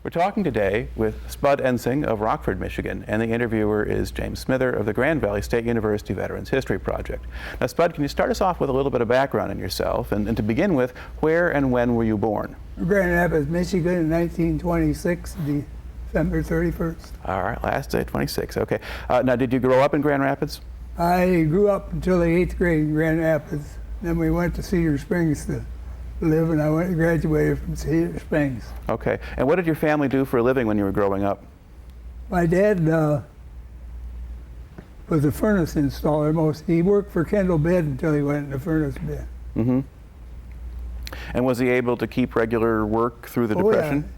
We're talking today with Spud Ensing of Rockford, Michigan, and the interviewer is James Smither of the Grand Valley State University Veterans History Project. Now, Spud, can you start us off with a little bit of background on yourself, and to begin with, where and when were you born? Grand Rapids, Michigan in 1926, December 31st. All right, last day, 26, okay. Now, did you grow up in Grand Rapids? I grew up until the 8th grade in Grand Rapids. Then we went to Cedar Springs to live, and I graduated from Cedar Springs. Okay, and what did your family do for a living when you were growing up? My dad was a furnace installer. He worked for Kendall Bed until he went into furnace bed. Mm-hmm. And was he able to keep regular work through the Depression?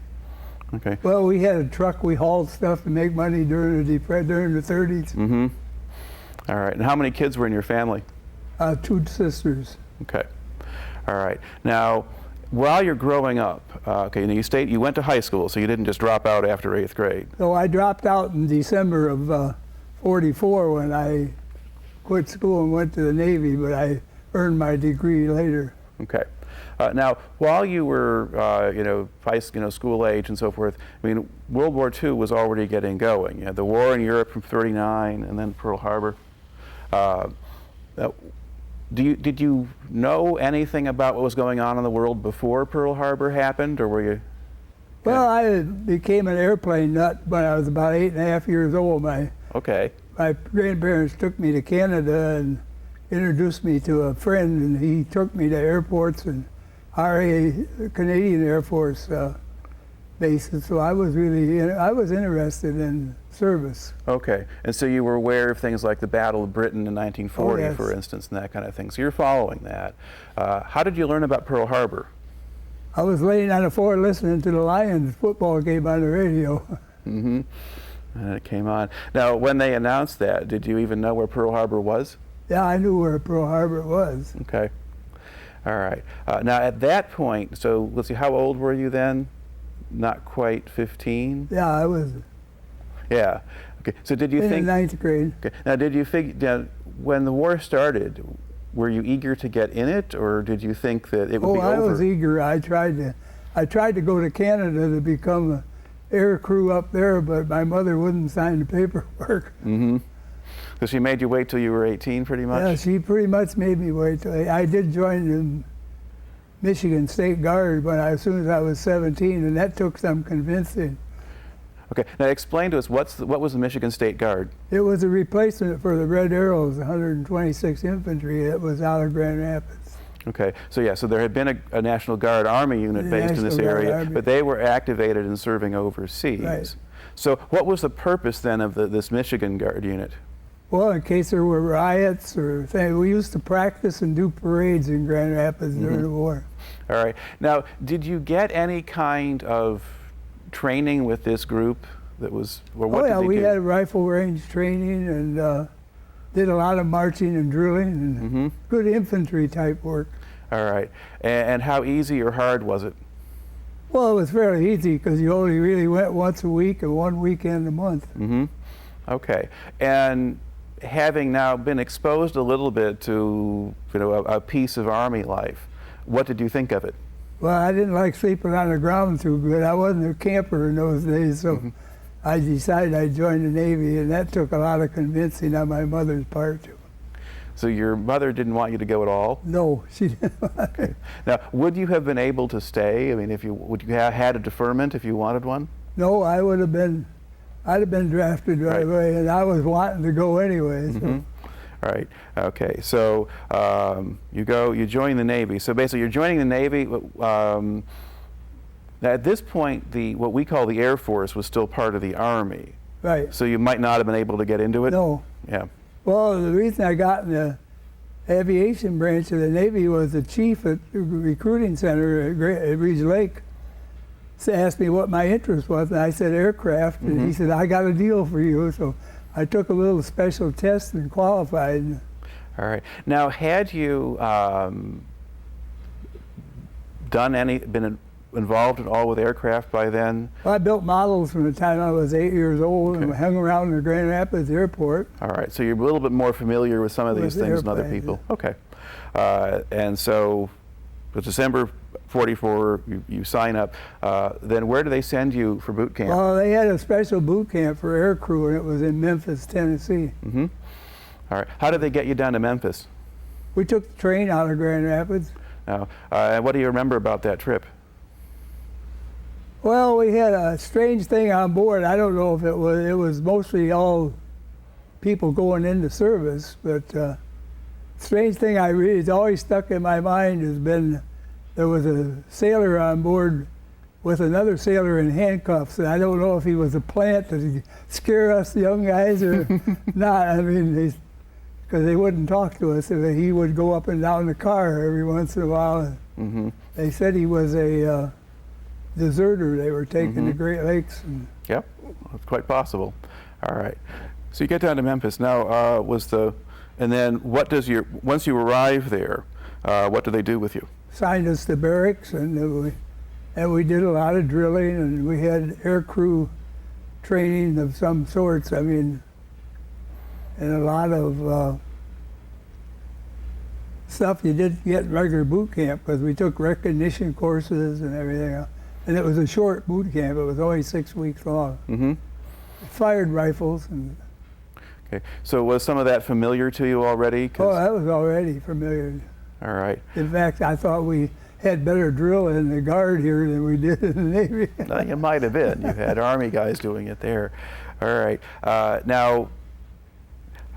Yeah. Okay. Well, we had a truck. We hauled stuff to make money during the 30s. Mm-hmm. All right, and how many kids were in your family? 2 sisters. Okay. All right. Now, while you're growing up, okay, now you went to high school, so you didn't just drop out after 8th grade. So I dropped out in December of '44 when I quit school and went to the Navy, but I earned my degree later. Okay. Now, while you were, school age and so forth, I mean, World War II was already getting going. You had the war in Europe from '39, and then Pearl Harbor. Did you know anything about what was going on in the world before Pearl Harbor happened, or were you? Well, I became an airplane nut when I was about 8.5 years old. My grandparents took me to Canada and introduced me to a friend, and he took me to airports and Canadian Air Force bases. So I was interested in service. Okay, and so you were aware of things like the Battle of Britain in 1940, yes, for instance, and that kind of thing. So you're following that. How did you learn about Pearl Harbor? I was laying on the floor listening to the Lions football game on the radio. Mm-hmm. And it came on. Now, when they announced that, did you even know where Pearl Harbor was? Yeah, I knew where Pearl Harbor was. Okay. All right. Now, at that point, so let's see, how old were you then? Not quite 15? Yeah, I was. Yeah. Okay. So did you think in the 9th grade? Okay. Now, did you figure when the war started? Were you eager to get in it, or did you think that it would be over? Oh, I was eager. I tried to go to Canada to become an air crew up there, but my mother wouldn't sign the paperwork. Mm-hmm. So she made you wait till you were 18, pretty much? Yeah, she pretty much made me wait till I did join the Michigan State Guard as soon as I was 17, and that took some convincing. Okay, now explain to us, what was the Michigan State Guard? It was a replacement for the Red Arrows, 126th Infantry that was out of Grand Rapids. Okay, so yeah, so there had been a National Guard Army unit based in this area, but they were activated and serving overseas. Right. So what was the purpose then of this Michigan Guard unit? Well, in case there were riots or things, we used to practice and do parades in Grand Rapids during the war. All right. Now, did you get any kind of training with this group that was, or what did they do? We had rifle range training and did a lot of marching and drilling and good infantry type work. All right. And how easy or hard was it? Well, it was fairly easy because you only really went once a week and one weekend a month. Mm-hmm. Okay. And having now been exposed a little bit to a piece of Army life, what did you think of it? Well, I didn't like sleeping on the ground too good. I wasn't a camper in those days, so I decided I'd join the Navy, and that took a lot of convincing on my mother's part too. So your mother didn't want you to go at all? No, she didn't. Okay. Now, would you have been able to stay? I mean, would you have had a deferment if you wanted one? No, I'd have been drafted right away, and I was wanting to go anyway. So. All right. Okay. So you join the Navy. So basically, you're joining the Navy. Now at this point, what we call the Air Force was still part of the Army. Right. So you might not have been able to get into it. No. Yeah. Well, the reason I got in the aviation branch of the Navy was the chief at the recruiting center at Ridge Lake asked me what my interest was, and I said aircraft, and he said, I got a deal for you. So I took a little special test and qualified. All right. Now, had you been involved at all with aircraft by then? Well, I built models from the time I was 8 years old and hung around the Grand Rapids airport. All right. So you're a little bit more familiar with some of these things than other people. Okay. And so it was December 44, you sign up. Then where do they send you for boot camp? Well, they had a special boot camp for air crew, and it was in Memphis, Tennessee. Mm-hmm. All right. How did they get you down to Memphis? We took the train out of Grand Rapids. Now, what do you remember about that trip? Well, we had a strange thing on board. I don't know if it was mostly all people going into service, but strange thing it's always stuck in my mind has been there was a sailor on board with another sailor in handcuffs, and I don't know if he was a plant to scare us young guys or not. I mean, because they wouldn't talk to us. He would go up and down the car every once in a while. Mm-hmm. They said he was a deserter. They were taking the Great Lakes. Yep, it's quite possible. All right. So you get down to Memphis. Now, and then what does once you arrive there, what do they do with you? Signed us to barracks, and we did a lot of drilling, and we had air crew training of some sorts. I mean, and a lot of stuff you didn't get in regular boot camp, because we took recognition courses and everything else. And it was a short boot camp. It was only 6 weeks long. Mm-hmm. Fired rifles. Okay. So was some of that familiar to you already? Oh, that was already familiar. All right. In fact, I thought we had better drill in the Guard here than we did in the Navy. Well, you might have been. You had Army guys doing it there. All right. Now,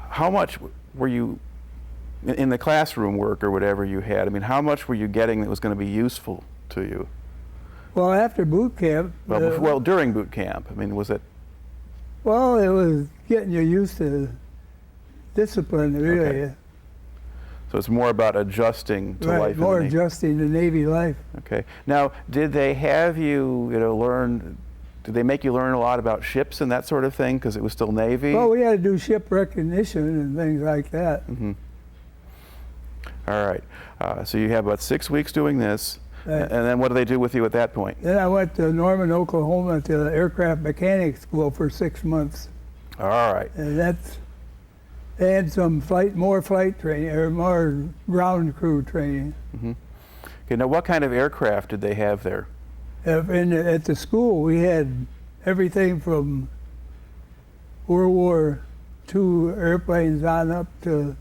how much were you, in the classroom work or whatever you had, I mean, how much were you getting that was going to be useful to you? Well, after boot camp. Well, during boot camp. I mean, was it? Well, it was getting you used to discipline, really. Okay. So it's more about adjusting to life in the more Navy. adjusting to Navy life. Okay. Now, did they have you, learn? Did they make you learn a lot about ships and that sort of thing because it was still Navy? Well, we had to do ship recognition and things like that. Mm-hmm. All right. So you have about 6 weeks doing this. Right. And then what do they do with you at that point? Then I went to Norman, Oklahoma to the aircraft mechanics school for 6 months. All right. And they had some more flight training, or more ground crew training. Mm-hmm. Okay, now what kind of aircraft did they have there? At the school, we had everything from World War II airplanes on up through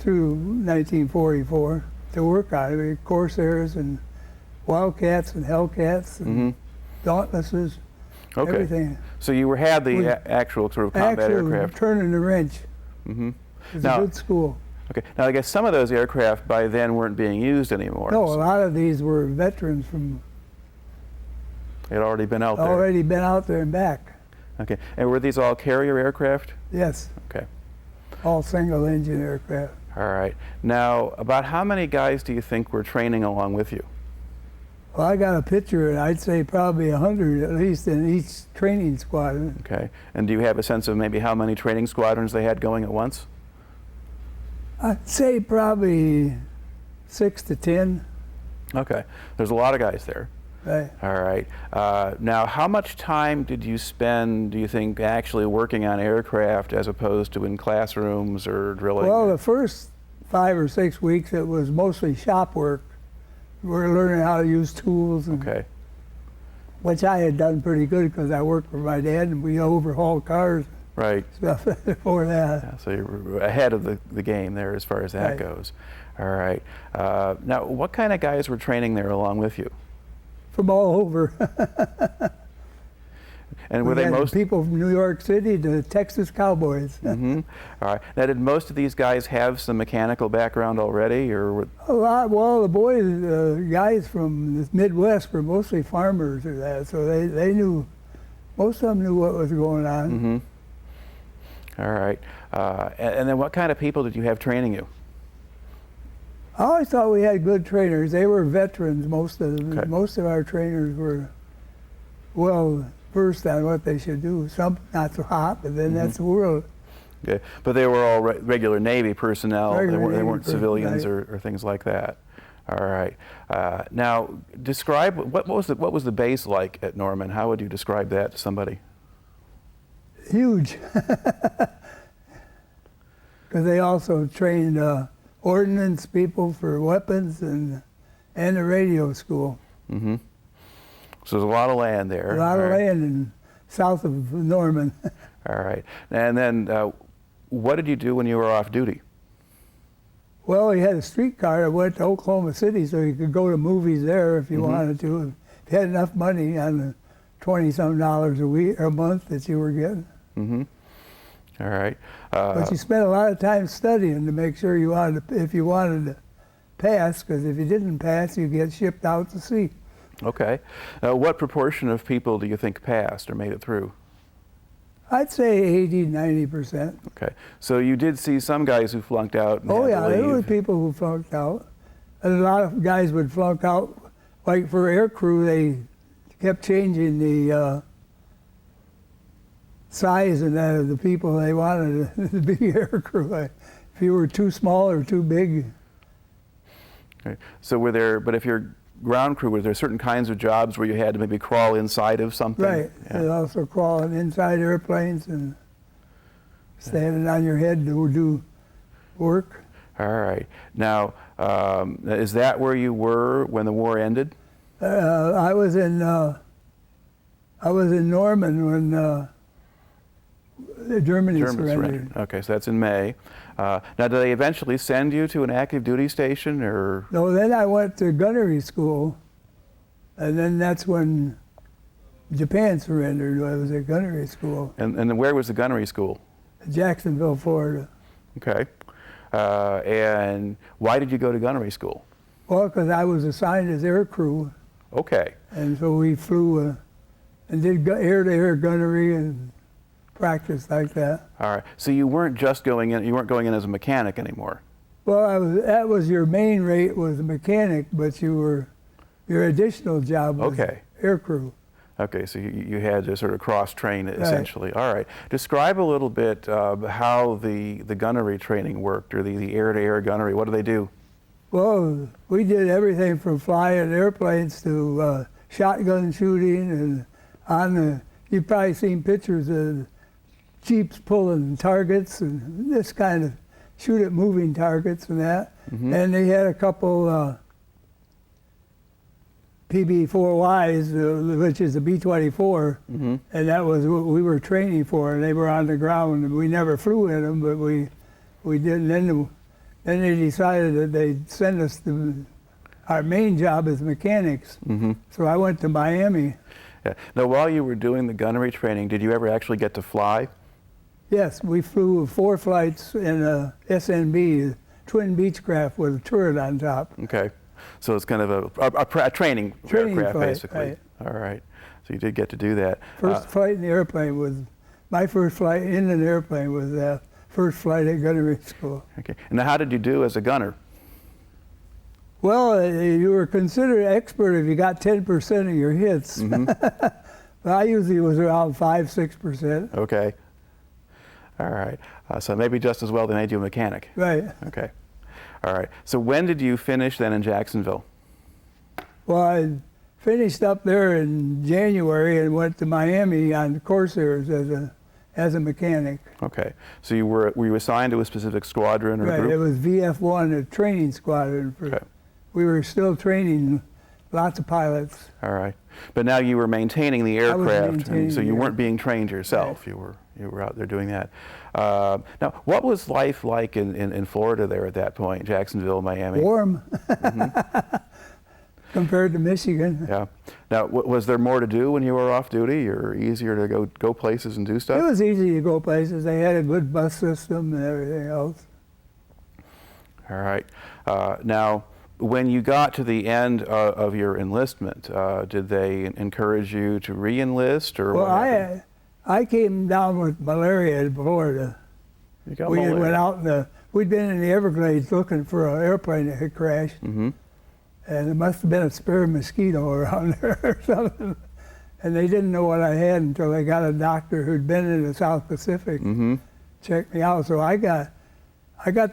1944 to work on. We had Corsairs and Wildcats and Hellcats and Dauntlesses, everything. So you had the actual sort of combat aircraft. Turning the wrench. Mm-hmm. It was a good school. Okay. Now I guess some of those aircraft by then weren't being used anymore. No, a lot of these were veterans from. They had already been out there. Already been out there and back. Okay. And were these all carrier aircraft? Yes. Okay. All single engine aircraft. All right. Now, about how many guys do you think were training along with you? Well, I got a picture, and I'd say probably 100 at least in each training squadron. Okay. And do you have a sense of maybe how many training squadrons they had going at once? I'd say probably 6 to 10. Okay. There's a lot of guys there. Right. All right. Now, how much time did you spend, do you think, actually working on aircraft as opposed to in classrooms or drilling? Well, the first 5 or 6 weeks, it was mostly shop work. We were learning how to use tools, and which I had done pretty good because I worked for my dad, and we overhauled cars. Right. Stuff before that. Yeah, so you're ahead of the game there as far as that goes. All right. Now, what kind of guys were training there along with you? From all over. And were they most people from New York City to Texas Cowboys? Mm-hmm. All right. Now, did most of these guys have some mechanical background already, or? A lot. Well, the boys, guys from the Midwest were mostly farmers or that, so they knew. Most of them knew what was going on. Mm-hmm. All right. And then, what kind of people did you have training you? I always thought we had good trainers. They were veterans, most of them. Okay. Most of our trainers were well versed on what they should do. Some not so hot, but then that's the world. Okay, but they were all regular Navy personnel. They weren't civilians right. or things like that. All right. Now, describe what was the base like at Norman? How would you describe that to somebody? Huge, because they also trained ordnance people for weapons, and and the radio school. Mm-hmm. So there's a lot of land there. A lot of land in south of Norman. All right. And then what did you do when you were off duty? Well, he had a streetcar that went to Oklahoma City, so you could go to movies there if you wanted to. If you had enough money on the $20-some a week or a month that you were getting. Mm-hmm. All right. But you spent a lot of time studying to make sure you wanted to, if you wanted to pass, because if you didn't pass, you get shipped out to sea. Okay. What proportion of people do you think passed or made it through? I'd say 80, 90%. Okay. So you did see some guys who flunked out and Oh had yeah, to leave. there were people who flunked out. And a lot of guys would flunk out. Like for air crew, they kept changing the size and that of the people they wanted to be air crew. Like, if you were too small or too big. Okay. So were there, but if you're ground crew, were there certain kinds of jobs where you had to maybe crawl inside of something? Right. Yeah. And also crawling inside airplanes and standing on your head to do work. All right. Now, is that where you were when the war ended? I was in Norman when Germany surrendered. Okay, so that's in May. Now, do they eventually send you to an active duty station, or? No, then I went to gunnery school, and then that's when Japan surrendered. I was at gunnery school. And where was the gunnery school? Jacksonville, Florida. Okay. And why did you go to gunnery school? Well, because I was assigned as air crew. Okay. And so we flew and did air-to-air gunnery and practice like that. All right. So you weren't just going in. You weren't going in as a mechanic anymore. Well, that was your main rate was a mechanic, but your additional job was air crew. Okay, so you had to sort of cross-train essentially. All right. Describe a little bit how the gunnery training worked, or the air-to-air gunnery. What do they do? Well, we did everything from flying airplanes to shotgun shooting, and you've probably seen pictures of Jeeps pulling targets and this kind of shoot at moving targets and that. Mm-hmm. And they had a couple PB-4Ys, which is a B-24, and that was what we were training for. And they were on the ground, and we never flew in them, but we did. And then they decided that they'd send us to our main job as mechanics. Mm-hmm. So I went to Miami. Yeah. Now, while you were doing the gunnery training, did you ever actually get to fly? Yes, we flew 4 flights in a SNB, twin Beechcraft with a turret on top. Okay. So it's kind of a training aircraft, flight, basically. right. All right. So you did get to do that. First flight in the airplane was, my first flight in an airplane was first flight at gunnery school. Okay. And now how did you do as a gunner? Well, you were considered expert if you got 10% of your hits. Mm-hmm. But I usually was around 5-6%. Okay. All right. So maybe just as well they made you a mechanic. Right. Okay. All right. So when did you finish then in Jacksonville? Well, I finished up there in January and went to Miami on Corsairs as a mechanic. Okay. So were you assigned to a specific squadron or Right. group? It was VF1, a training squadron. We were still training lots of pilots. All right. But now you were maintaining the aircraft, maintaining so you weren't being trained yourself. Right. You were out there doing that. Now, what was life like in Florida there at that point, Jacksonville, Miami? Warm. Compared to Michigan. Yeah. Now, was there more to do when you were off duty, or easier to go places and do stuff? It was easy to go places. They had a good bus system and everything else. All right. Now, when you got to the end of your enlistment, did they encourage you to re-enlist, or well, what happened? I came down with malaria in Florida. You got We malaria. went out we'd been in the Everglades looking for an airplane that had crashed. Mm-hmm. And there must have been a spare mosquito around there or something. And they didn't know what I had until they got a doctor who'd been in the South Pacific, checked me out. So I got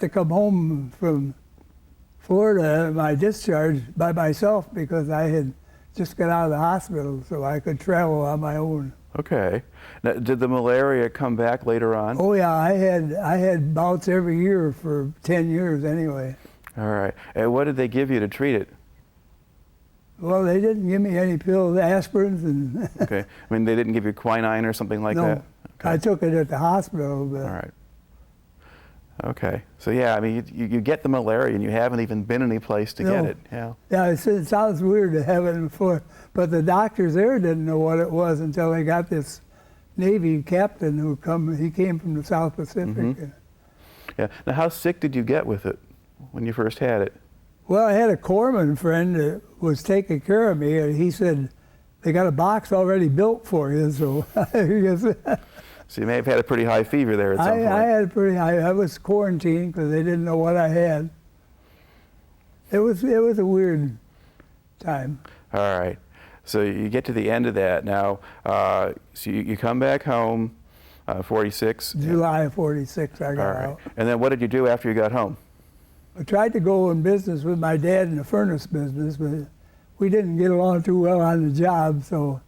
to come home from Florida at my discharge by myself because I had just got out of the hospital, so I could travel on my own. Okay. Now, did the malaria come back later on? Oh yeah, I had bouts every year for 10 years anyway. All right. And what did they give you to treat it? Well, they didn't give me any pills, aspirins, and Okay. I mean, they didn't give you quinine or something like no, that? Okay. I took it at the hospital. But All right. Okay. So yeah, I mean, you get the malaria and you haven't even been any place to get it. Yeah. Yeah, it sounds weird to have it before, but the doctors there didn't know what it was until they got this Navy captain he came from the South Pacific. Mm-hmm. Yeah. Now, how sick did you get with it when you first had it? Well, I had a corpsman friend that was taking care of me, and he said, they got a box already built for you, so I guess. So you may have had a pretty high fever there at some point. I had a pretty high, I was quarantined because they didn't know what I had. It was a weird time. All right. So you get to the end of that now. So you come back home, 46. July of 46, I got All right. out. And then what did you do after you got home? I tried to go in business with my dad in the furnace business, but we didn't get along too well on the job, so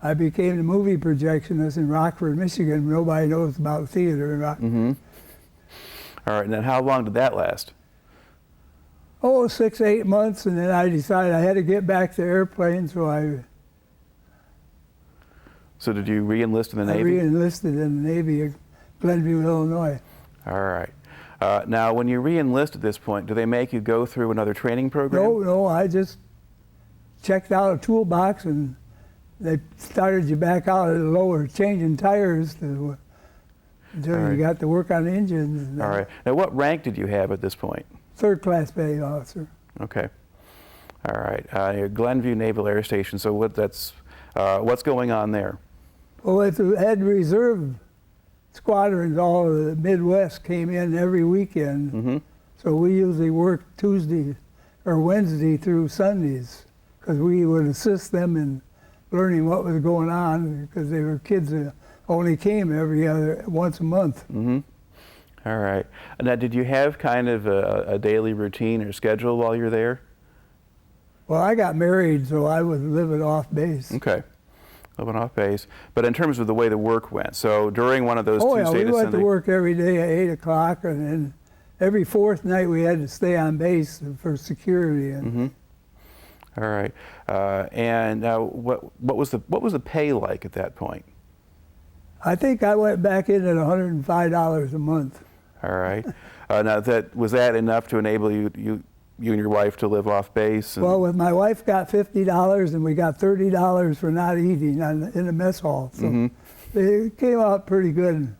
I became the movie projectionist in Rockford, Michigan. Nobody knows about theater in Rockford. Mm-hmm. All right. And then how long did that last? Oh, 6, 8 months, and then I decided I had to get back to airplanes, so So did you re-enlist in the Navy? I re-enlisted in the Navy at Glenview, Illinois. All right. Now, when you re-enlist at this point, do they make you go through another training program? No, I just checked out a toolbox, and they started you back out at the lower, changing tires until you got to work on engines. All right. Now, what rank did you have at this point? Third-class petty officer. Okay. All right. You're Glenview Naval Air Station. So what's going on there? Well, it had reserve squadrons all of the Midwest came in every weekend. Mm-hmm. So we usually worked Tuesday or Wednesday through Sundays because we would assist them in learning what was going on because they were kids that only came once a month. Mm-hmm. All right. Now, did you have kind of a daily routine or schedule while you're there? Well, I got married, so I was living off base. Okay. Living off base. But in terms of the way the work went, so during one of those Tuesday to Sunday... we went to work every day at 8 o'clock, and then every fourth night we had to stay on base for security. Mm-hmm. All right. And now, what was the pay like at that point? I think I went back in at $105 a month. All right. Now, was that enough to enable you and your wife to live off base? Well, with my wife got $50, and we got $30 for not eating in the mess hall. So it came out pretty good.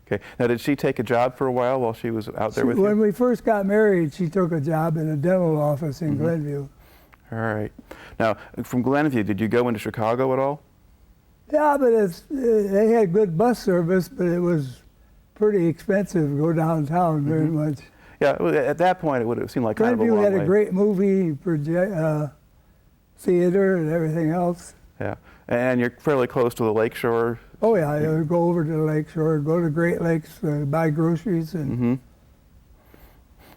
Okay. Now, did she take a job for a while she was out there with you? When we first got married, she took a job in a dental office in Glenview. All right. Now, from Glenview, did you go into Chicago at all? Yeah, but they had good bus service, but it was pretty expensive to go downtown very much. Yeah, at that point, it would have seemed like kind of a long way. Glenview had a great movie theater and everything else. Yeah, and you're fairly close to the lakeshore. Oh yeah, I would go over to the lakeshore, go to Great Lakes, buy groceries, and.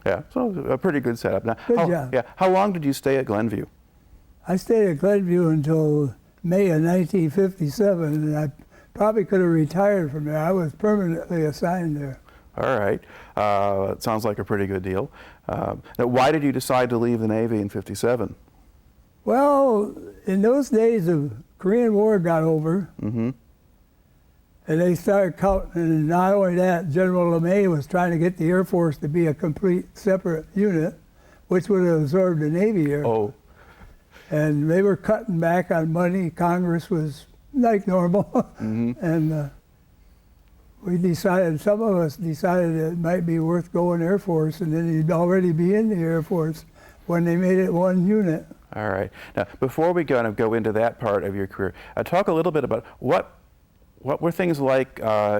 Yeah, so a pretty good setup. Now, good job. Yeah, how long did you stay at Glenview? I stayed at Glenview until May of 1957, and I probably could have retired from there. I was permanently assigned there. All right. It sounds like a pretty good deal. Now, why did you decide to leave the Navy in '57? Well, in those days, the Korean War got over, and they started counting, and not only that, General LeMay was trying to get the Air Force to be a complete separate unit, which would have absorbed the Navy here. Oh. And they were cutting back on money. Congress was like normal. And some of us decided it might be worth going Air Force, and then you'd already be in the Air Force when they made it one unit. All right. Now, before we go into that part of your career, talk a little bit about what were things like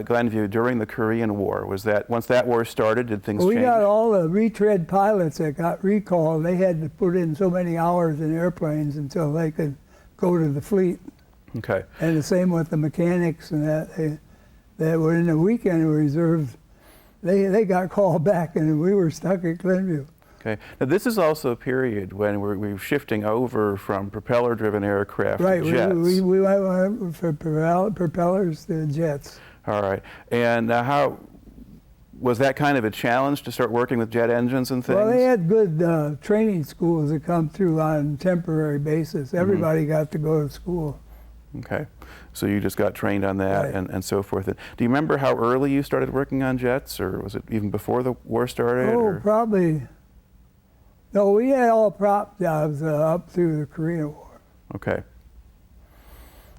Glenview during the Korean War? Was that, once that war started, did things change? We got all the retread pilots that got recalled. They had to put in so many hours in airplanes until they could go to the fleet. Okay. And the same with the mechanics and that were in the weekend reserves. They got called back, and we were stuck at Glenview. Okay. Now, this is also a period when we're shifting over from propeller-driven aircraft to jets. We went from propellers to jets. All right. And was that kind of a challenge to start working with jet engines and things? Well, they had good training schools that come through on a temporary basis. Everybody got to go to school. Okay. So you just got trained on that, Right. and so forth. Do you remember how early you started working on jets, or was it even before the war started? Oh, or? probably. No, we had all prop jobs up through the Korean War. Okay.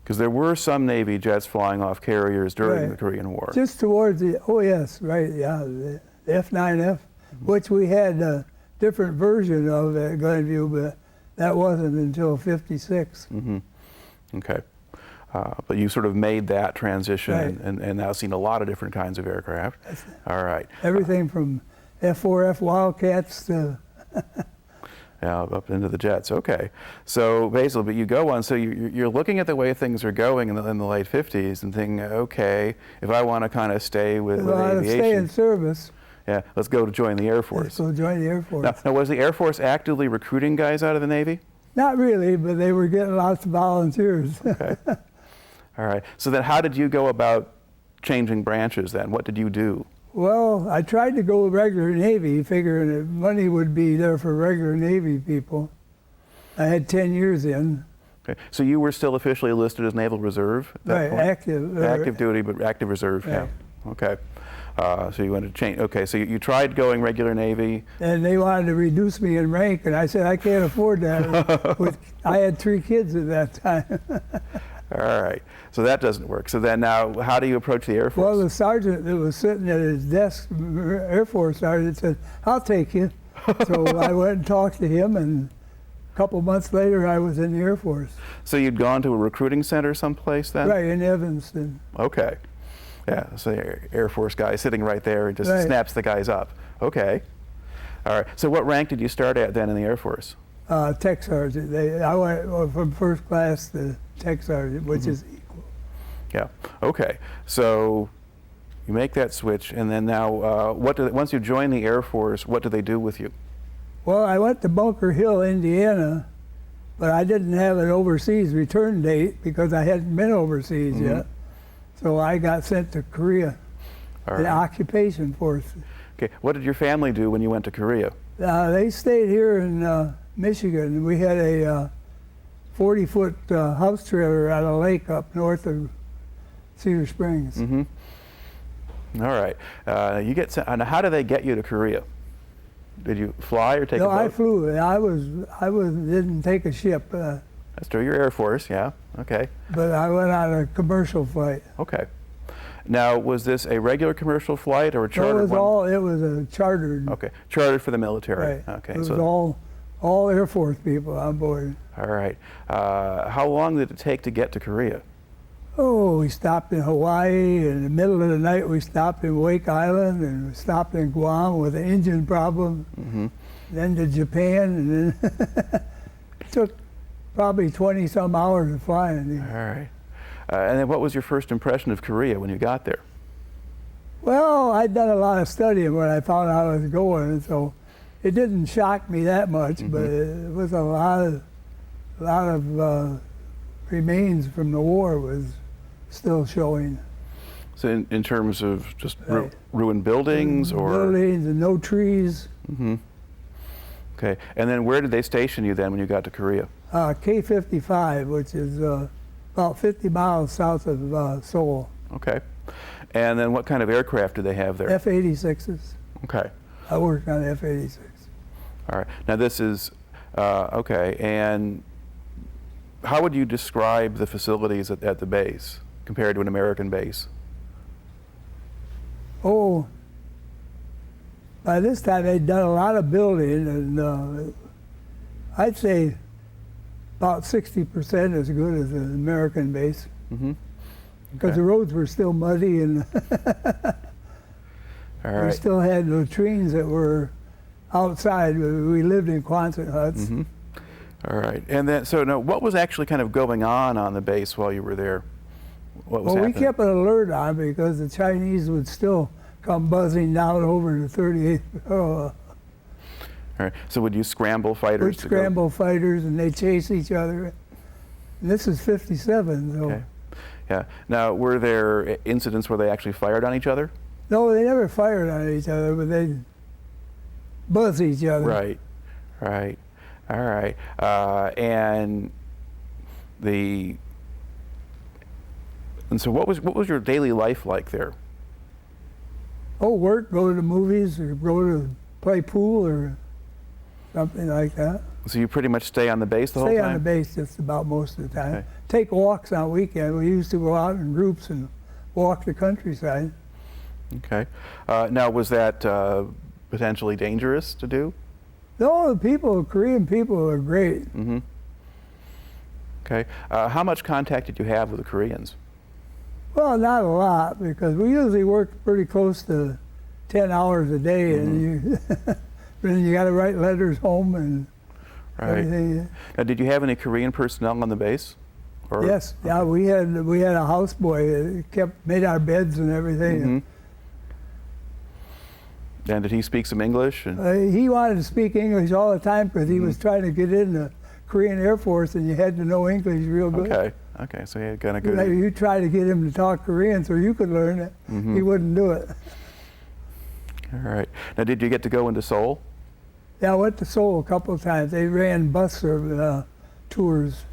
Because there were some Navy jets flying off carriers during Right. the Korean War. Just towards the, oh yes, right, yeah, the F-9F, which we had a different version of at Glenview, but that wasn't until '56. Okay. But you sort of made that transition, Right. and now seen a lot of different kinds of aircraft. All right. Everything from F-4F Wildcats to Yeah, up into the jets. Okay. So basically, but you go on, so you're looking at the way things are going in the late 50s and thinking, okay, if I want to kind of stay with aviation. stay in service. Yeah, let's go to join the Air Force. So join the Air Force. Now, was the Air Force actively recruiting guys out of the Navy? Not really, but they were getting lots of volunteers. Okay. All right. So then how did you go about changing branches then? What did you do? Well, I tried to go regular Navy, figuring that money would be there for regular Navy people. I had 10 years in. Okay. So you were still officially enlisted as Naval Reserve at that Right, point? active. Active duty, but active reserve, Right. yeah. Okay. So you wanted to change. Okay, so you tried going regular Navy. And they wanted to reduce me in rank, and I said, I can't afford that. I had 3 kids at that time. All right. So that doesn't work. So then now, how do you approach the Air Force? Well, the sergeant that was sitting at his desk, Air Force sergeant, said, I'll take you. So I went and talked to him, and a couple months later, I was in the Air Force. So you'd gone to a recruiting center someplace then? Right, in Evanston. Okay. Yeah, so the Air Force guy sitting right there and just Right. snaps the guys up. Okay. All right. So what rank did you start at then in the Air Force? Tech sergeant. I went from first class to tech sergeant, which is equal. Yeah. Okay. So you make that switch, and then now, once you join the Air Force, what do they do with you? Well, I went to Bunker Hill, Indiana, but I didn't have an overseas return date because I hadn't been overseas yet. So I got sent to Korea, the occupation force. Okay. What did your family do when you went to Korea? They stayed here in Michigan. We had a 40-foot house trailer at a lake up north of Cedar Springs. All right. You get sent, and how do they get you to Korea? Did you fly or take a boat? No, I flew. Didn't take a ship. That's true. You're Air Force, yeah. Okay. But I went on a commercial flight. Okay. Now, was this a regular commercial flight or a chartered one? It was a chartered. Okay, chartered for the military. Right. Okay. It was all Air Force people on board. All right. How long did it take to get to Korea? Oh, we stopped in Hawaii. In the middle of the night, we stopped in Wake Island, and we stopped in Guam with an engine problem. Then to Japan, and then it took probably 20-some hours of flying. All right. And then what was your first impression of Korea when you got there? Well, I'd done a lot of studying when I found out I was going, so it didn't shock me that much, but it was a lot of remains from the war was still showing. So in terms of just ruined buildings or? Buildings and no trees. Okay. And then where did they station you then when you got to Korea? K-55, which is about 50 miles south of Seoul. Okay. And then what kind of aircraft do they have there? F-86s. Okay. I worked on F-86. All right. Now this is, okay, and how would you describe the facilities at the base compared to an American base? Oh, by this time they'd done a lot of building, and I'd say about 60% as good as an American base. Because the roads were still muddy, and we still had latrines that were outside. We lived in Quonset huts. All right. And then, so now, what was actually kind of going on the base while you were there? What was happening? We kept an alert on because the Chinese would still come buzzing down over the 38th. All right. So would you scramble fighters? We'd scramble fighters, and they chase each other. And this is 57, so. Okay. Yeah. Now, were there incidents where they actually fired on each other? No, they never fired on each other, but they buzz each other. Right, right, all right. And so what was your daily life like there? Oh, work, go to the movies, or go to play pool, or something like that. So you pretty much stay on the base the whole time? Stay on the base just about most of the time. Okay. Take walks on weekends. We used to go out in groups and walk the countryside. Okay. Now, was that potentially dangerous to do? No, the people, Korean people are great. Mm-hmm. Okay. How much contact did you have with the Koreans? Well, not a lot, because we usually work pretty close to 10 hours a day, and then you got to write letters home and everything. Now, did you have any Korean personnel on the base? Or? Yes. Yeah, we had a houseboy that made our beds and everything. And did he speak some English? He wanted to speak English all the time because he was trying to get in the Korean Air Force, and you had to know English real good. Okay. Okay. So he had kind of good. Like, you try to get him to talk Korean so you could learn it. He wouldn't do it. All right. Now, did you get to go into Seoul? Yeah, I went to Seoul a couple of times. They ran bus tours.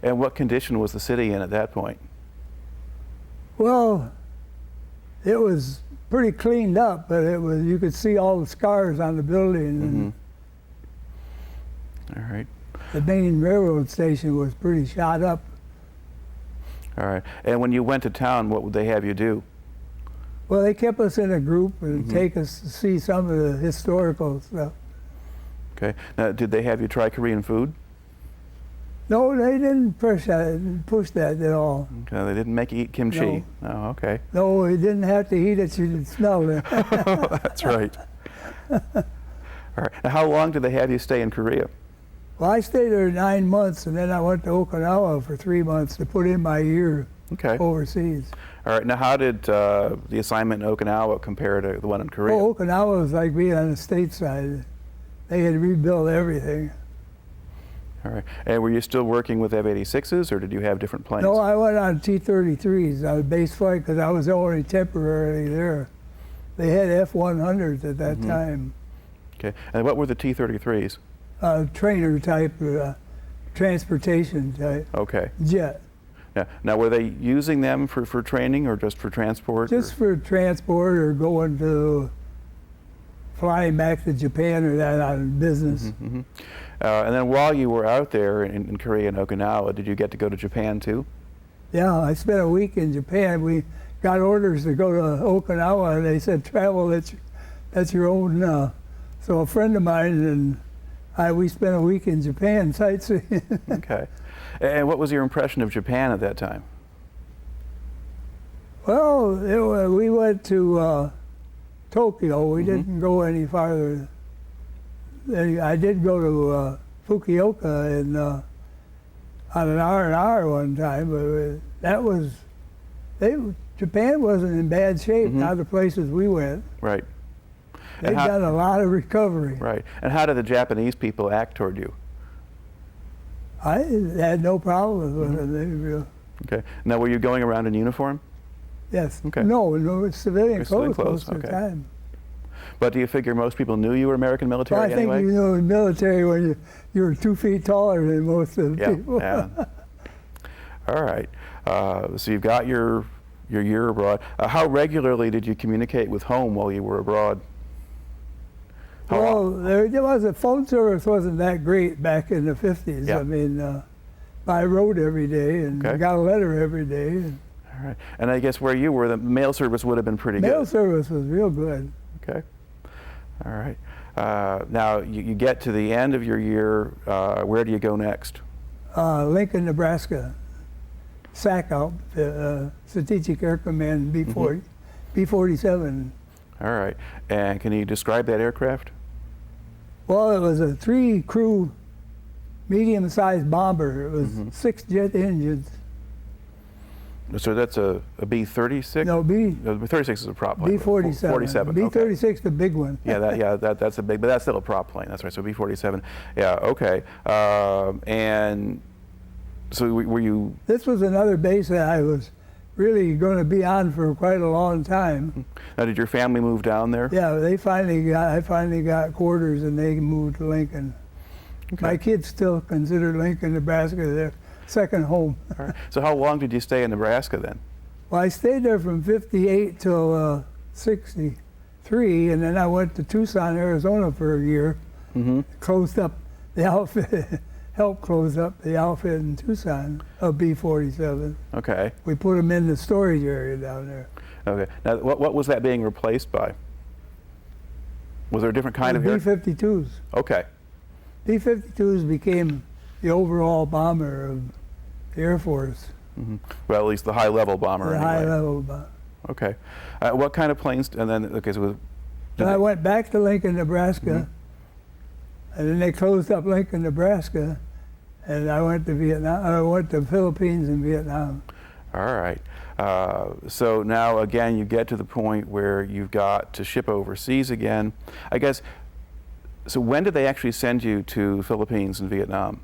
And what condition was the city in at that point? Well, it was pretty cleaned up, but you could see all the scars on the building. All right. The main railroad station was pretty shot up. All right. And when you went to town, what would they have you do? Well, they kept us in a group and take us to see some of the historical stuff. Okay. Now, did they have you try Korean food? No, they didn't push that at all. Okay. They didn't make you eat kimchi? No. Oh, okay. No, you didn't have to eat it, you could smell it. That's right. All right. Now, how long did they have you stay in Korea? Well, I stayed there 9 months, and then I went to Okinawa for 3 months to put in my year overseas. All right. Now, how did the assignment in Okinawa compare to the one in Korea? Oh, Okinawa was like being on the stateside. They had rebuilt everything. All right. And were you still working with F-86s, or did you have different planes? No, I went on T-33s on base flight because I was only temporarily there. They had F-100s at that time. Okay. And what were the T-33s? Trainer type, transportation type. Okay. Jet. Yeah. Now, were they using them for training or just for transport? Just for transport or going to flying back to Japan or that on business. And then while you were out there in Korea and Okinawa, did you get to go to Japan too? Yeah, I spent a week in Japan. We got orders to go to Okinawa, and they said, travel, that's your own. So a friend of mine and we spent a week in Japan sightseeing. Okay. And what was your impression of Japan at that time? Well, we went to Tokyo. We didn't go any farther. I did go to Fukuoka on an R&R one time, but Japan wasn't in bad shape, not the places we went. Right. They've done a lot of recovery. Right. And how did the Japanese people act toward you? I had no problem with them. Okay. Now, were you going around in uniform? Yes. Okay. No, civilian clothes most of the okay. time. But do you figure most people knew you were American military Well, I think anyway? you know in the military when you were 2 feet taller than most of the people. Yeah. All right. So you've got your year abroad. How regularly did you communicate with home while you were abroad? Well, there was a phone service wasn't that great back in the 50s. Yeah. I mean, I wrote every day and got a letter every day. All right. And I guess where you were, the mail service would have been pretty good. Mail service was real good. Okay. All right. Now, you get to the end of your year. Where do you go next? Lincoln, Nebraska. SAC out, Strategic Air Command B-47. All right. And can you describe that aircraft? Well, it was a 3-crew medium-sized bomber. It was 6 jet engines. So that's a B-36? No, B-36 is a prop plane. B-47. 47. B-36, the big one. Yeah, that's a big, but that's still a prop plane. That's right. So B-47. Yeah. Okay. And so were you? This was another base that I was really going to be on for quite a long time. Now, did your family move down there? Yeah, I finally got quarters and they moved to Lincoln. Okay. My kids still consider Lincoln, Nebraska their second home. All right. So how long did you stay in Nebraska then? Well, I stayed there from 58 till 63, and then I went to Tucson, Arizona for a year. Closed up the outfit, helped close up the outfit in Tucson of B-47. Okay. We put them in the storage area down there. Okay. Now, what was that being replaced by? Was there a different kind of air? B-52s. Okay. B-52s became the overall bomber of the Air Force. Well, at least the high-level bomber. The anyway. high-level bomber. Okay. What kind of planes? And then, okay, so Then I went back to Lincoln, Nebraska, and then they closed up Lincoln, Nebraska, and I went to Vietnam. I went to the Philippines and Vietnam. All right. So now, again, you get to the point where you've got to ship overseas again. I guess, so when did they actually send you to Philippines and Vietnam?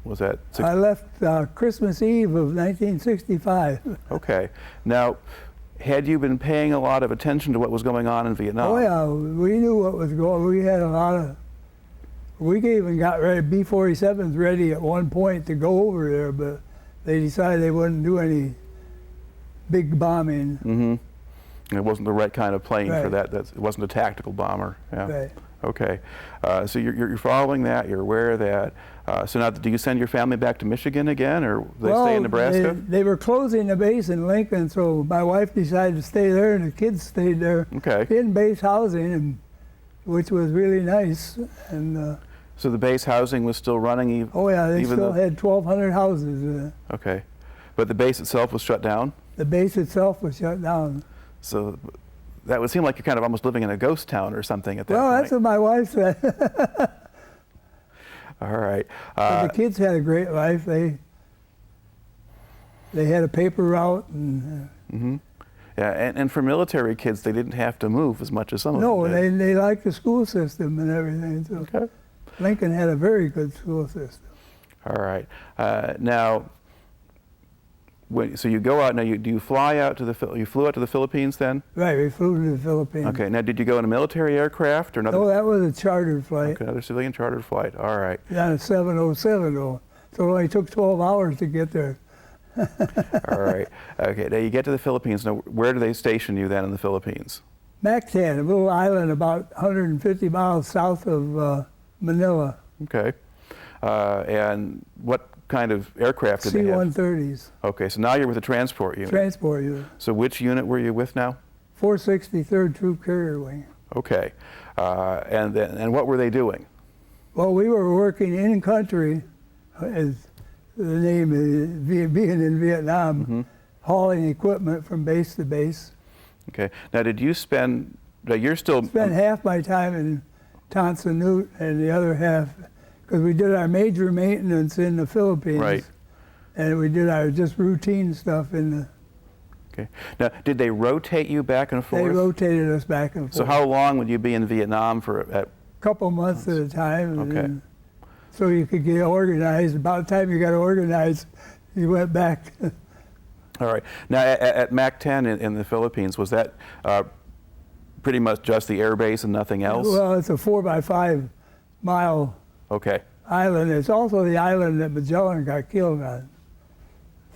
Was that? I left Christmas Eve of 1965. Okay. Now, had you been paying a lot of attention to what was going on in Vietnam? Oh yeah, we knew what was going on. We had a lot of, we even got ready, B-47s ready at one point to go over there, but they decided they wouldn't do any big bombing. It wasn't the right kind of plane for Right. that. It wasn't a tactical bomber. Yeah. Right. Okay. So you're following that. You're aware of that. So now, do you send your family back to Michigan again, or they stay in Nebraska? They were closing the base in Lincoln, so my wife decided to stay there, and the kids stayed there Okay. in base housing, which was really nice. And So the base housing was still running? oh yeah, they even still though, had 1,200 houses. Okay. But the base itself was shut down? The base itself was shut down. So that would seem like you're kind of almost living in a ghost town or something at that point. Well, that's what my wife said. All right. But the kids had a great life. They had a paper route, and Yeah, and for military kids, they didn't have to move as much as some of them no, did. they liked the school system and everything. So Okay. Lincoln had a very good school system. All right. Now, so you go out. Now, do you fly out to you flew out to the Philippines then? Right, we flew to the Philippines. Okay. Now, did you go in a military aircraft or another? No, that was a chartered flight. Okay, another civilian chartered flight. All right. On a 707, though. So it only took 12 hours to get there. All right. Okay. Now you get to the Philippines. Now, where do they station you then in the Philippines? Mactan, a little island about 150 miles south of Manila. Okay. And what kind of aircraft did they have? C-130s. Okay. So now you're with a transport unit. Transport unit. So which unit were you with now? 463rd Troop Carrier Wing. Okay. And what were they doing? Well, we were working in country, as the name is, being in Vietnam, hauling equipment from base to base. Okay. Now, did you spend? Now you're still. Spent half my time in Tonsanut and the other half, because we did our major maintenance in the Philippines. Right. And we did our just routine stuff in the. Okay. Now, did they rotate you back and forth? They rotated us back and forth. So how long would you be in Vietnam for? Couple months at a time. And Okay. then, so you could get organized. About the time you got organized, you went back. All right. Now, at MAC 10 in the Philippines, was that pretty much just the air base and nothing else? Well, it's a 4 by 5 mile Okay. island. It's also the island that Magellan got killed on.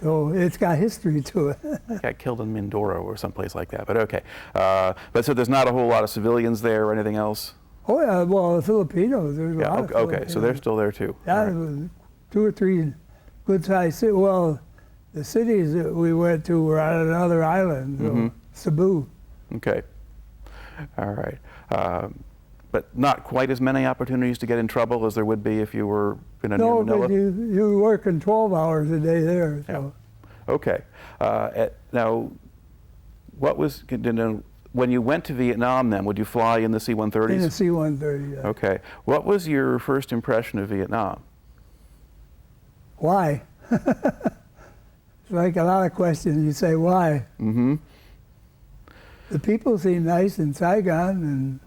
So it's got history to it. Got killed in Mindoro or someplace like that, but okay. But so there's not a whole lot of civilians there or anything else? Oh yeah, well the Filipinos, there's a lot of Okay, Filipinos. so they're still there too. Yeah, All there right. was 2 or 3 good-sized cities. Well, the cities that we went to were on another island, so Cebu. Okay. All right. But not quite as many opportunities to get in trouble as there would be if you were in a No, near Manila? but you were working 12 hours a day there. So. Okay. Now, what was, when you went to Vietnam then, would you fly in the C-130s? In the C-130, yeah. Okay. What was your first impression of Vietnam? Why? It's like a lot of questions. You say, why? Mm-hmm. The people seemed nice in Saigon, and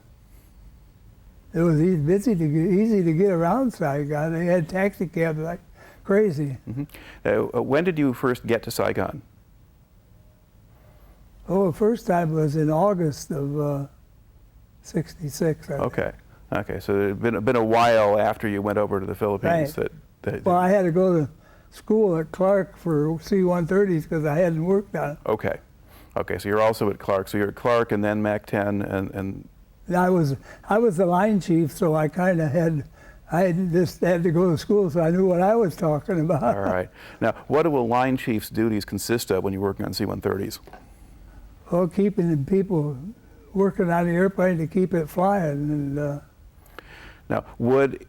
it was easy to get around Saigon. They had taxi cabs like crazy. Mm-hmm. When did you first get to Saigon? Oh, the first time was in August of '66. Okay. Okay. So it had been a while after you went over to the Philippines. Right. That Well, I had to go to school at Clark for C-130s because I hadn't worked on it. Okay. Okay. So you're also at Clark. So you're at Clark and then MAC-10 and I was the line chief, so I kind of just had to go to school, so I knew what I was talking about. all right. Now, what do a line chief's duties consist of when you're working on C-130s? Well, keeping the people working on the airplane to keep it flying. And now, would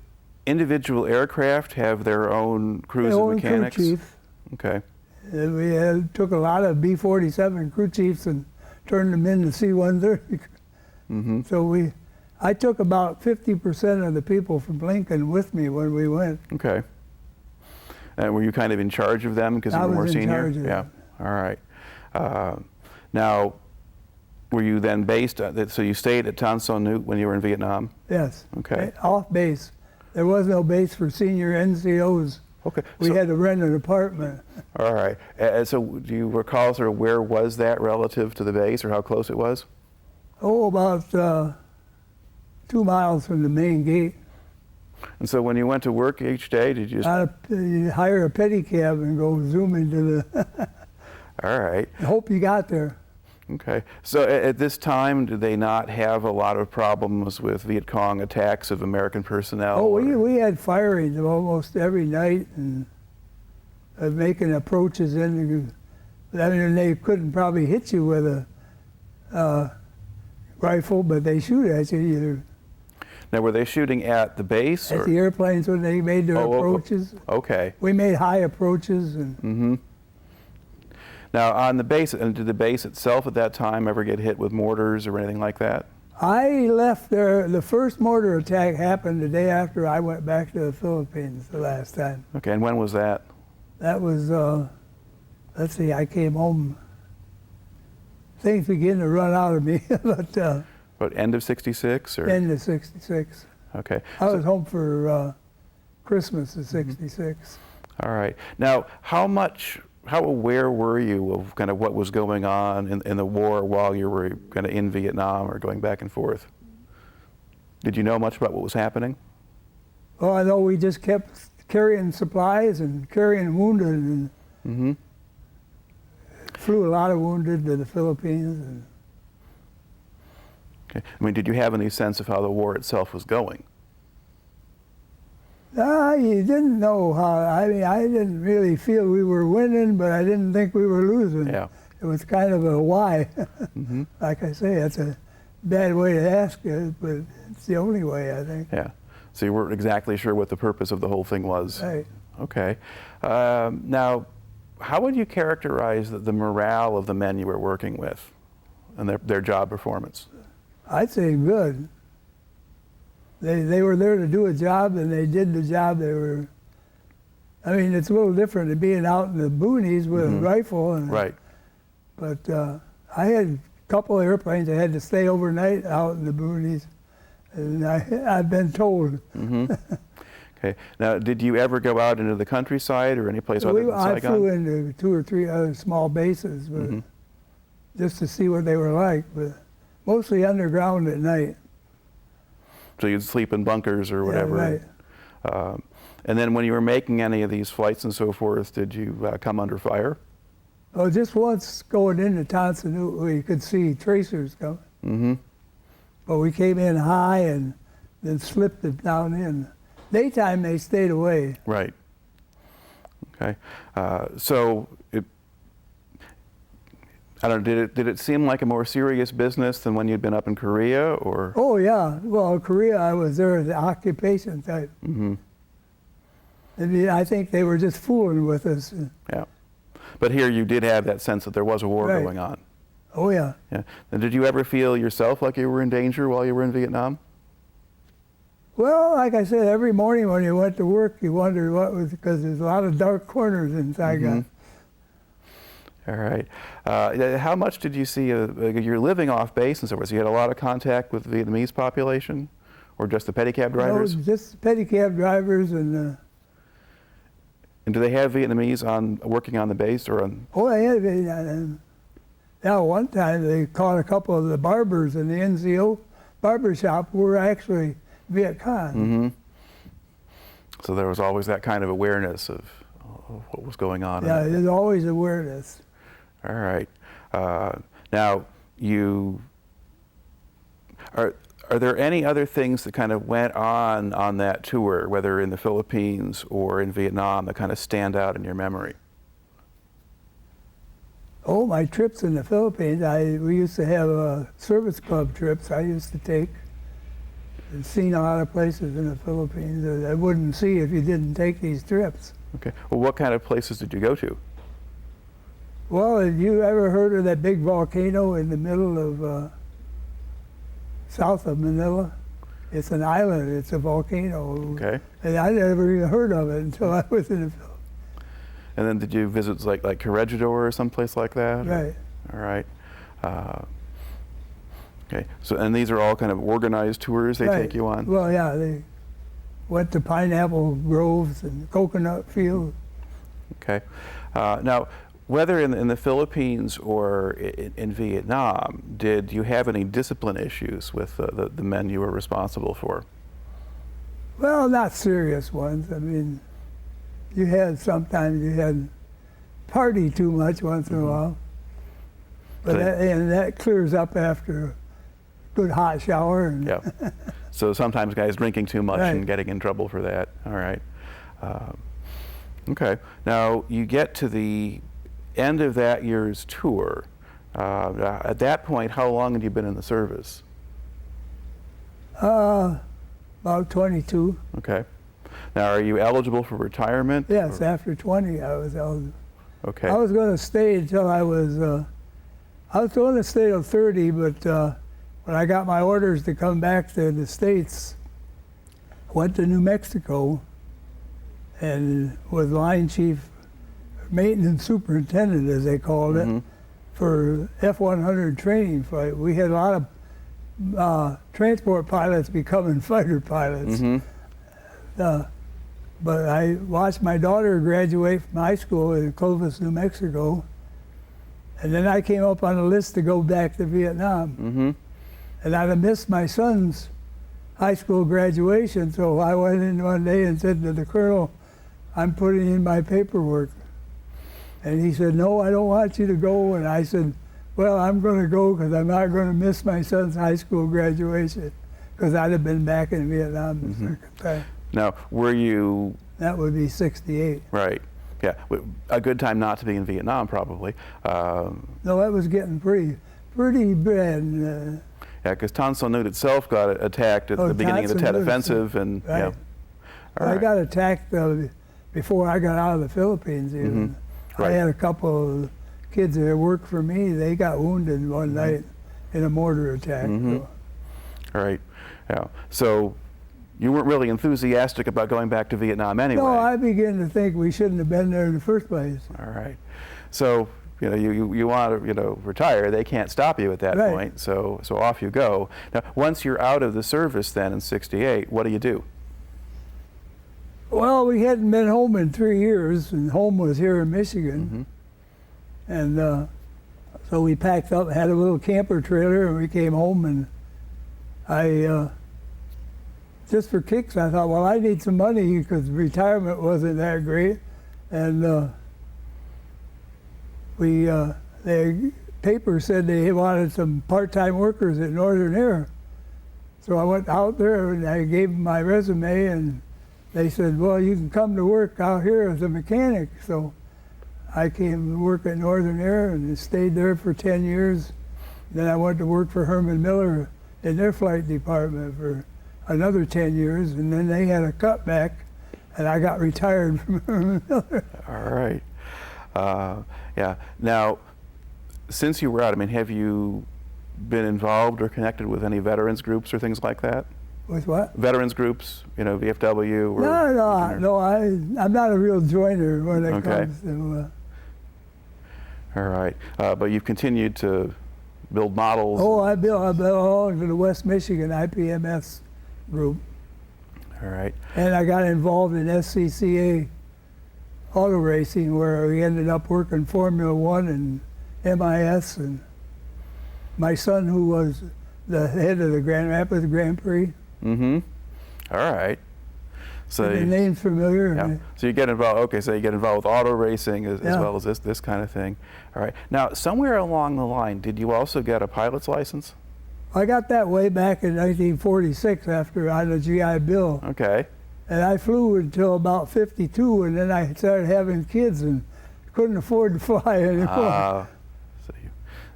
individual aircraft have their own crews and mechanics? Crew chief. Okay. We took a lot of B-47 crew chiefs and turned them into C-130. Mm-hmm. So I took about 50% of the people from Lincoln with me when we went. Okay. And were you kind of in charge of them because you were more senior? I was in charge of them. All right. Now, were you then based, so you stayed at Tan Son Nhut when you were in Vietnam? Yes. Okay. Off base. There was no base for senior NCOs. Okay. We had to rent an apartment. All right. So do you recall sort of where was that relative to the base or how close it was? Oh, about 2 miles from the main gate. And so when you went to work each day, did you just... You hire a pedicab and go zoom into the... All right. I hope you got there. Okay. So at this time, did they not have a lot of problems with Viet Cong attacks of American personnel? Oh, we had firings almost every night and making approaches in. I mean, they couldn't probably hit you with a rifle, but they shoot at you either. Now, were they shooting at the base? At the airplanes when they made their approaches. Okay. We made high approaches. And mm-hmm. Now, on the base, and did the base itself at that time ever get hit with mortars or anything like that? I left there. The first mortar attack happened the day after I went back to the Philippines the last time. Okay, and when was that? That was, let's see, I came home. Things began to run out of me, but... What, end of /66? Or? End of '66. Okay. I was home for Christmas of '66. All right. Now, how aware were you of kind of what was going on in the war while you were kind of in Vietnam or going back and forth? Did you know much about what was happening? Well, I know we just kept carrying supplies and carrying wounded and mm-hmm. flew a lot of wounded to the Philippines. And okay. I mean, did you have any sense of how the war itself was going? You didn't know how. I mean, I didn't really feel we were winning, but I didn't think we were losing. Yeah. It was kind of a why. mm-hmm. Like I say, that's a bad way to ask it, but it's the only way, I think. Yeah. So you weren't exactly sure what the purpose of the whole thing was. Right. Okay. Now, how would you characterize the morale of the men you were working with and their job performance? I'd say good. They were there to do a job, and they did the job. I mean, it's a little different than being out in the boonies with mm-hmm. a rifle. And, right. But I had a couple of airplanes that had to stay overnight out in the boonies, and I've been told. Mm-hmm. Okay. Now, did you ever go out into the countryside or any place other than Saigon? I flew into 2 or 3 other small bases, but mm-hmm. just to see what they were like, but mostly underground at night. So you'd sleep in bunkers or whatever. Yeah, right. And then when you were making any of these flights and so forth, did you come under fire? Oh, just once going into Tan Son Nhut, we could see tracers coming. Mm-hmm. But we came in high and then slipped it down in. Daytime, they stayed away. Right. Okay. So I don't know, did it seem like a more serious business than when you'd been up in Korea, or? Oh, yeah. Well, Korea, I was there as an occupation type. Mm-hmm. And I think they were just fooling with us. Yeah. But here you did have that sense that there was a war Right. going on. Oh, yeah. Yeah. And did you ever feel yourself like you were in danger while you were in Vietnam? Well, like I said, every morning when you went to work, you wondered what was, because there's a lot of dark corners in Saigon. Mm-hmm. All right. How much did you see, you're living off base and so forth, so you had a lot of contact with the Vietnamese population, or just the pedicab drivers? No, just pedicab drivers and... And do they have Vietnamese working on the base or on? Oh, yeah. Yeah, one time they caught a couple of the barbers in the NCO barber shop who were actually Viet Cong. Mm-hmm. So there was always that kind of awareness of what was going on. Yeah, there's always awareness. All right. Now, are there any other things that kind of went on that tour, whether in the Philippines or in Vietnam, that kind of stand out in your memory? Oh, my trips in the Philippines, we used to have service club trips I used to take. I've seen a lot of places in the Philippines that I wouldn't see if you didn't take these trips. Okay. Well, what kind of places did you go to? Well, have you ever heard of that big volcano in the middle of south of Manila? It's an island. It's a volcano. Okay. And I never even heard of it until I was in the Philippines. And then did you visit like Corregidor or someplace like that? Right. All right. Okay. So, and these are all kind of organized tours they take you on? Well, yeah, they went to pineapple groves and coconut fields. Okay. Now, whether in the Philippines or in Vietnam, did you have any discipline issues with the men you were responsible for? Well, not serious ones. I mean, sometimes you had party too much once in a while. But that clears up after a good hot shower. And yeah. So sometimes guys drinking too much right. and getting in trouble for that. All right. Okay. Now you get to the end of that year's tour. At that point, how long had you been in the service? About 22. Okay. Now, are you eligible for retirement? Yes, after 20, I was eligible. Okay. I was going to stay until I was going to stay till 30, but when I got my orders to come back to the States, I went to New Mexico and was line chief, maintenance superintendent, as they called it, for F-100 training flight. We had a lot of transport pilots becoming fighter pilots. But I watched my daughter graduate from high school in Clovis, New Mexico, and then I came up on the list to go back to Vietnam. And I'd have missed my son's high school graduation, so I went in one day and said to the colonel, "I'm putting in my paperwork." And he said, "No, I don't want you to go." And I said, "Well, I'm going to go because I'm not going to miss my son's high school graduation," because I'd have been back in Vietnam the second time. Now, were you... That would be 68. Right. Yeah. A good time not to be in Vietnam, probably. No, that was getting pretty bad. Yeah, because Tan Son Nhut itself got attacked at the beginning of the Tet Offensive, and right. yeah. I got attacked before I got out of the Philippines. Even Right. I had a couple of kids that worked for me. They got wounded one night in a mortar attack. So. All right. Yeah. So you weren't really enthusiastic about going back to Vietnam anyway. No, I began to think we shouldn't have been there in the first place. All right. So you want to retire. They can't stop you at that Right. point. So off you go. Now, once you're out of the service, then in '68, what do you do? Well, we hadn't been home in 3 years, and home was here in Michigan. And so we packed up, had a little camper trailer, and we came home. And I, just for kicks, I thought, well, I need some money because retirement wasn't that great. And the paper said they wanted some part-time workers at Northern Air. So I went out there and I gave them my resume, and they said, well, you can come to work out here as a mechanic. So I came to work at Northern Air and stayed there for 10 years. Then I went to work for Herman Miller in their flight department for another 10 years, and then they had a cutback, and I got retired from Herman Miller. All right. Yeah. Now, since you were out, I mean, have you been involved or connected with any veterans groups or things like that? With what? Veterans groups, VFW? Or No, I'm not a real joiner when it comes to... All right. But you've continued to build models? Oh, I belong to the West Michigan IPMS group. All right. And I got involved in SCCA auto racing, where we ended up working Formula One and MIS, and my son, who was the head of the Grand Rapids Grand Prix. Mm-hmm. All right. So the name's familiar. Yeah. So you get involved. Okay, so you get involved with auto racing as well as this kind of thing. All right. Now, somewhere along the line, did you also get a pilot's license? I got that way back in 1946 after I had a GI Bill. Okay. And I flew until about 52, and then I started having kids and couldn't afford to fly anymore.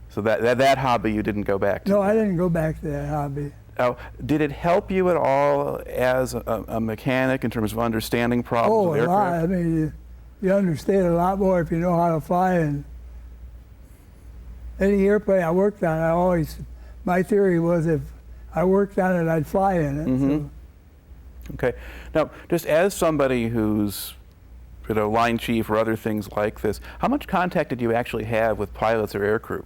So that hobby you didn't go back to? No, I didn't go back to that hobby. Now, did it help you at all as a mechanic in terms of understanding problems with aircraft? Oh, a lot. I mean, you understand a lot more if you know how to fly. And any airplane I worked on, my theory was if I worked on it, I'd fly in it. Mm-hmm. So. Okay. Now, just as somebody who's line chief or other things like this, how much contact did you actually have with pilots or aircrew?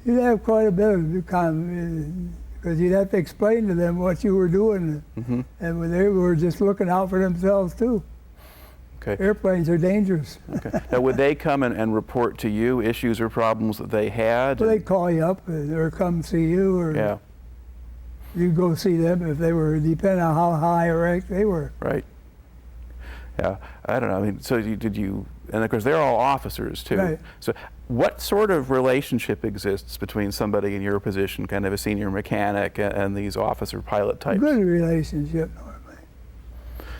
You'd have quite a bit of because you'd have to explain to them what you were doing, mm-hmm. and they were just looking out for themselves too. Okay. Airplanes are dangerous. Okay. Now, would they come and report to you issues or problems that they had? Well, they'd call you up or come see you, or you'd go see them if they were, depending on how high a rank they were. Right. Yeah. I don't know. I mean, so and of course they're all officers too. Right. So what sort of relationship exists between somebody in your position, kind of a senior mechanic, and these officer pilot types? Good relationship normally.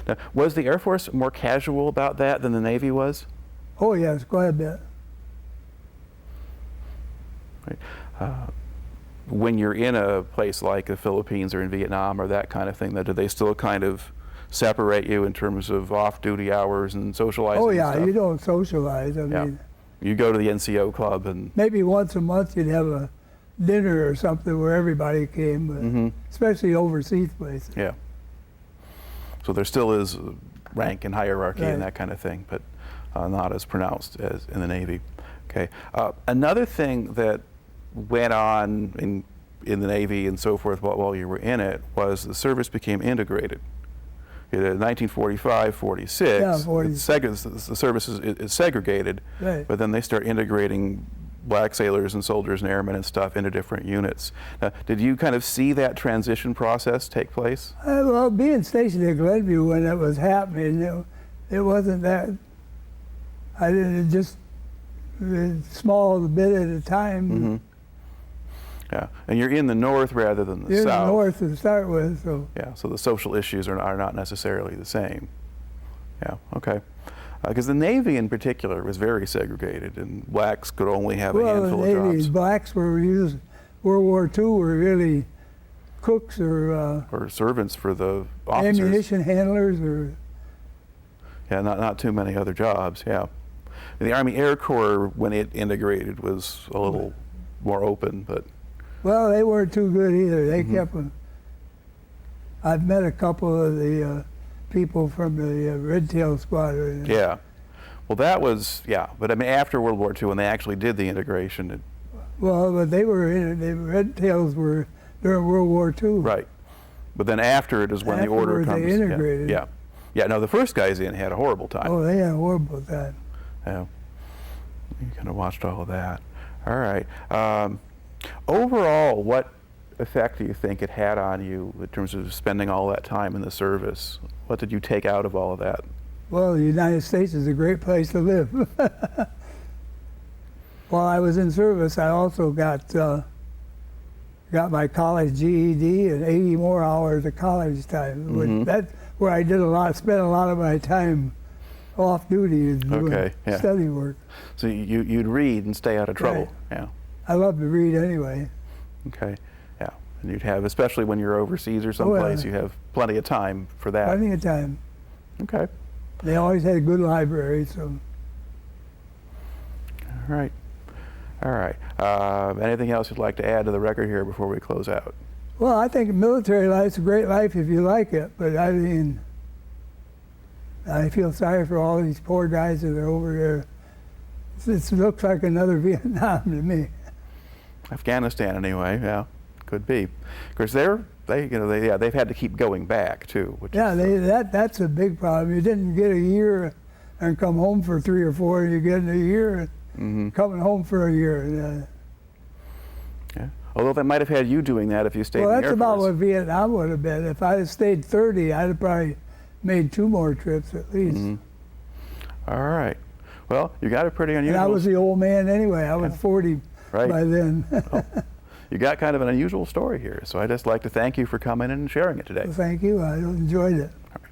Now, was the Air Force more casual about that than the Navy was? Oh yes, quite a bit. Right. When you're in a place like the Philippines or in Vietnam or that kind of thing, do they still kind of separate you in terms of off-duty hours and socializing? Oh yeah, and stuff? You don't socialize. I mean, you go to the NCO club and maybe once a month you'd have a dinner or something where everybody came, but mm-hmm. especially overseas places. Yeah. So there still is rank and hierarchy and that kind of thing, but not as pronounced as in the Navy. Okay. Another thing that went on in the Navy and so forth while you were in it was the service became integrated. In 1945-46, the service is segregated, but then they start integrating black sailors and soldiers and airmen and stuff into different units. Now, did you kind of see that transition process take place? Well, being stationed at Glenview when it was happening, it wasn't that. I didn't just small bit at a time. Mm-hmm. Yeah, and you're in the north rather than the south. You're in the north to start with, so. Yeah, so the social issues are not necessarily the same. Yeah, okay. Because the Navy in particular was very segregated, and blacks could only have a handful of jobs. Blacks were used, World War II were really cooks or servants for the officers. Ammunition handlers or. Yeah, not too many other jobs, yeah. And the Army Air Corps, when it integrated, was a little more open, but. Well, they weren't too good either. They kept them. I've met a couple of the people from the Red Tail Squadron. Yeah. Well, that was, but I mean, after World War II, when they actually did the integration. Well, but the Red Tails were during World War II. Right. But then after it is when the order comes. They integrated. Yeah. Yeah, no, the first guys in had a horrible time. Oh, they had a horrible time. Yeah. You kind of watched all of that. All right. Overall, what effect do you think it had on you in terms of spending all that time in the service? What did you take out of all of that? Well, the United States is a great place to live. While I was in service, I also got my college GED and 80 more hours of college time. Mm-hmm. That's where I spent a lot of my time off duty doing study work. So you'd read and stay out of trouble. Right. Yeah. I love to read anyway. Okay, yeah. And you'd have, especially when you're overseas or someplace, you have plenty of time for that. Plenty of time. Okay. They always had a good library, so. All right. All right. Anything else you'd like to add to the record here before we close out? Well, I think military life's a great life if you like it, but I mean, I feel sorry for all these poor guys that are over there. It looks like another Vietnam to me. Afghanistan, anyway. Yeah, could be. Of course, they've had to keep going back too. Which that's a big problem. You didn't get a year and come home for 3 or 4. You get a year and coming home for a year. Yeah. Although they might have had you doing that if you stayed Well, in the that's Air about Force. what Vietnam would have been. If I had stayed 30, I'd have probably made 2 more trips at least. All right. Well, you got a pretty unusual... And I was the old man anyway. I was 40 by then. Well, you got kind of an unusual story here, so I'd just like to thank you for coming in and sharing it today. Well, thank you. I enjoyed it. All right.